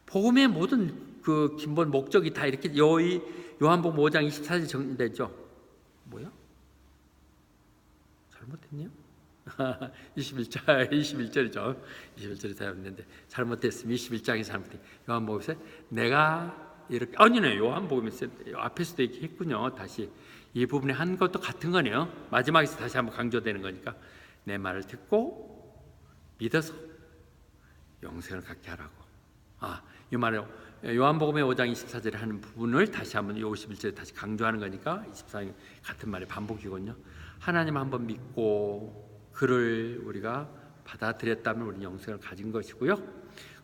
복음의 모든 그 기본 목적이 다 이렇게 요한복음 5장 24절 정리되죠. 뭐야? 잘못했네요. 21절이죠. 21절이 잘못했는데 잘못됐으면 21장이 잘못돼. 요한복음에서 내가 이렇게 아니네. 요한복음에서 앞에서도 이렇게 했군요. 다시 이 부분에 한 것도 같은 거네요. 마지막에서 다시 한번 강조되는 거니까 내 말을 듣고 믿어서 영생을 갖게 하라고. 이 말을 요한복음의 5장 24절에 하는 부분을 다시 한번 51절에 다시 강조하는 거니까 24장 같은 말의 반복이거든요. 하나님 한번 믿고 그를 우리가 받아들였다면 우리는 영생을 가진 것이고요.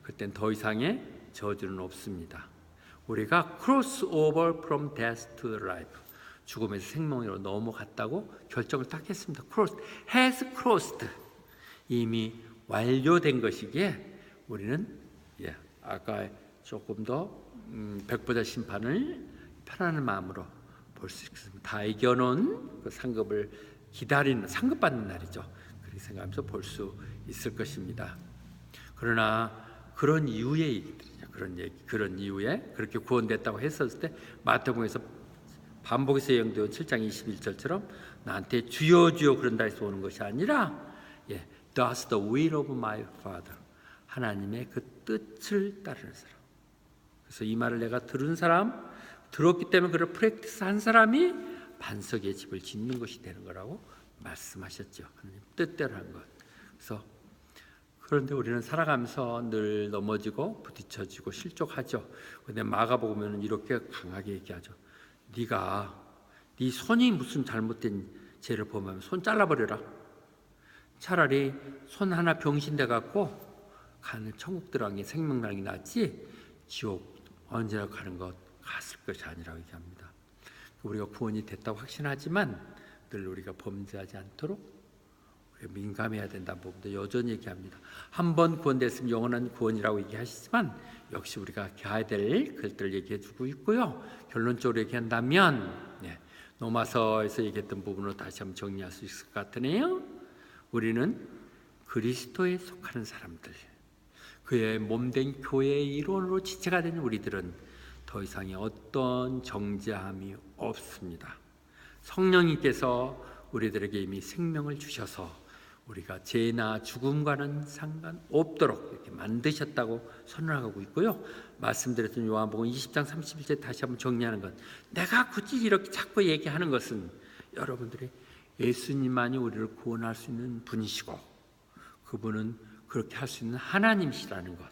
그땐 더 이상의 저주는 없습니다. 우리가 cross over from death to life, 죽음에서 생명으로 넘어갔다고 결정을 딱 했습니다. has crossed. 이미 완료된 것이기에 우리는 아까 조금 더 백보자 심판을 편안한 마음으로 볼 수 있습니다. 다 이겨놓은 그 상급을 기다리는, 상급받는 날이죠. 그렇게 생각하면서 볼 수 있을 것입니다. 그러나 그런 이후의 얘기들이죠. 그런 이후에 그렇게 구원됐다고 했었을 때 마태복음에서 반복해서 예언되어 7장 21절처럼 나한테 주여 주여 그런다 해서 오는 것이 아니라 Does the will of my Father, 하나님의 그 뜻을 따르는 사람. 그래서 이 말을 내가 들은 사람, 들었기 때문에 그걸 프랙티스한 사람이 반석의 집을 짓는 것이 되는 거라고 말씀하셨죠. 하나님 뜻대로 한 것. 그래서 그런데 우리는 살아가면서 늘 넘어지고 부딪혀지고 실족하죠. 그런데 마가복음에는 이렇게 강하게 얘기하죠. 네 손이 무슨 잘못된 죄를 범하면 손 잘라버려라. 차라리 손 하나 병신돼 갖고 가는 천국 들어가는 생명나는 게 낫지 지옥 언제나 가는 것 갔을 것이 아니라고 얘기합니다. 우리가 구원이 됐다고 확신하지만 늘 우리가 범죄하지 않도록 우리가 민감해야 된다는 부분도 여전히 얘기합니다. 한 번 구원됐으면 영원한 구원이라고 얘기하시지만 역시 우리가 가야 될 글들을 얘기해 주고 있고요. 결론적으로 얘기한다면 로마서에서 얘기했던 부분으로 다시 한번 정리할 수 있을 것 같으네요. 우리는 그리스도에 속하는 사람들, 그의 몸된 교회의 일원으로 지체가 된 우리들은 더 이상의 어떤 정죄함이 없습니다. 성령님께서 우리들에게 이미 생명을 주셔서 우리가 죄나 죽음과는 상관없도록 이렇게 만드셨다고 선언하고 있고요. 말씀드렸던 요한복음 20장 31절 다시 한번 정리하는 것, 내가 굳이 이렇게 자꾸 얘기하는 것은 여러분들이 예수님만이 우리를 구원할 수 있는 분이시고 그분은 그렇게 할 수 있는 하나님이시라는 것,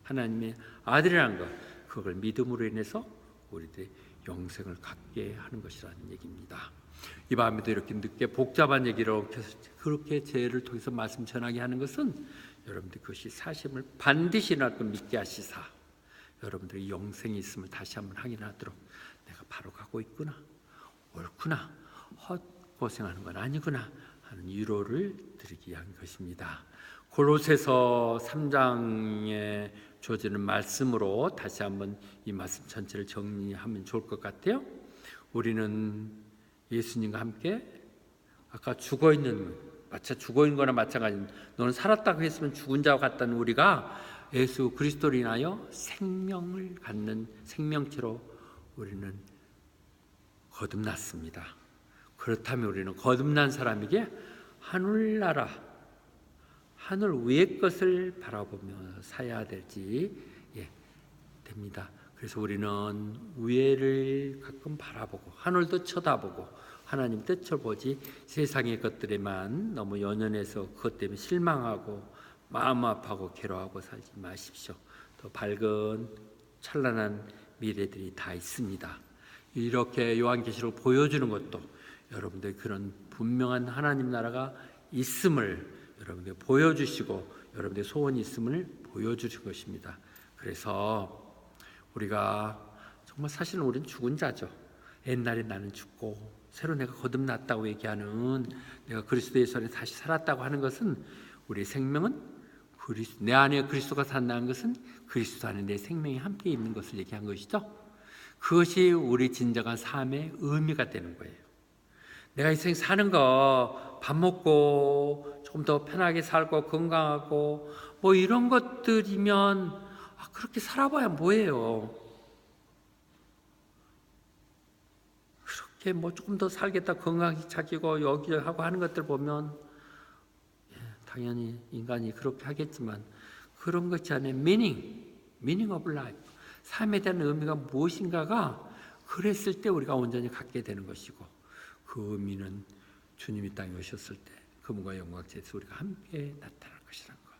하나님의 아들이라는 것, 그걸 믿음으로 인해서 우리들이 영생을 갖게 하는 것이라는 얘기입니다. 이 밤에도 이렇게 늦게 복잡한 얘기로 그렇게 죄를 통해서 말씀 전하게 하는 것은 여러분들 그것이 사심을 반드시 날 것 믿게 하시사 여러분들이 영생이 있음을 다시 한번 확인하도록 내가 바로 가고 있구나, 옳구나, 헛고생하는 건 아니구나 하는 위로를 드리기 위한 것입니다. 골로새서 3장에 주어지는 말씀으로 다시 한번 이 말씀 전체를 정리하면 좋을 것 같아요. 우리는 예수님과 함께 아까 죽어있는 거나 마찬가지인, 너는 살았다고 했으면 죽은 자와 같다는 우리가 예수 그리스도로 인하여 생명을 갖는 생명체로 우리는 거듭났습니다. 그렇다면 우리는 거듭난 사람에게 하늘나라, 하늘 위의 것을 바라보며 살아야 될지 됩니다. 그래서 우리는 위를 가끔 바라보고 하늘도 쳐다보고 하나님 뜻을 보지 세상의 것들에만 너무 연연해서 그것 때문에 실망하고 마음 아파하고 괴로워하고 살지 마십시오. 더 밝은 찬란한 미래들이 다 있습니다. 이렇게 요한계시록 보여주는 것도 여러분들 그런 분명한 하나님 나라가 있음을 여러분들 보여주시고 여러분들 소원이 있음을 보여주신 것입니다. 그래서 우리가 정말 사실은 우리는 죽은 자죠. 옛날에 나는 죽고 새로 내가 거듭났다고 얘기하는, 내가 그리스도의 손에 다시 살았다고 하는 것은 우리의 생명은 내 안에 그리스도가 산다는 것은 그리스도 안에 내 생명이 함께 있는 것을 얘기한 것이죠. 그것이 우리 진정한 삶의 의미가 되는 거예요. 내가 이 생 사는 거 밥 먹고 조금 더 편하게 살고 건강하고 뭐 이런 것들이면 그렇게 살아봐야 뭐예요. 그렇게 뭐 조금 더 살겠다 건강히 찾기고 여기하고 하는 것들 보면 당연히 인간이 그렇게 하겠지만 그런 것이 아니라 meaning of life, 삶에 대한 의미가 무엇인가가 그랬을 때 우리가 온전히 갖게 되는 것이고, 그 의미는 주님이 땅에 오셨을 때 그분과 영광체에서 우리가 함께 나타날 것이라는 것.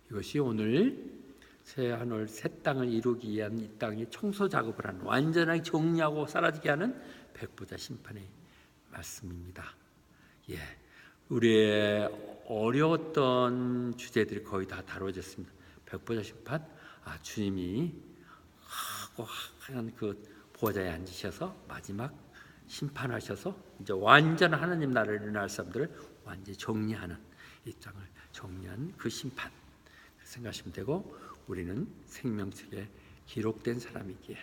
이것이 오늘 새 하늘 새 땅을 이루기 위한 이 땅의 청소 작업을 하는, 완전하게 정리하고 사라지게 하는 백보자 심판의 말씀입니다. 우리의 어려웠던 주제들이 거의 다 다뤄졌습니다. 백보자 심판, 주님이 하고 한 그 보좌에 앉으셔서 마지막 심판하셔서 이제 완전 하나님 나라를 일어날 사람들을 완전히 정리하는, 이 땅을 정리하는 그 심판 생각하시면 되고, 우리는 생명책에 기록된 사람이기에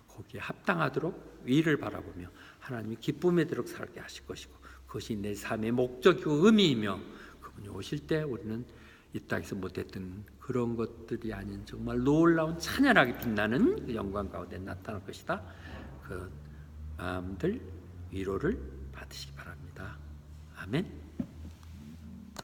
거기에 합당하도록 위를 바라보며 하나님이 기쁨에 들도록 살게 하실 것이고, 그것이 내 삶의 목적이고 의미이며, 그분이 오실 때 우리는 이 땅에서 못했던 그런 것들이 아닌 정말 놀라운 찬연하게 빛나는 그 영광 가운데 나타날 것이다. 그 마음들 위로를 받으시기 바랍니다. 아멘.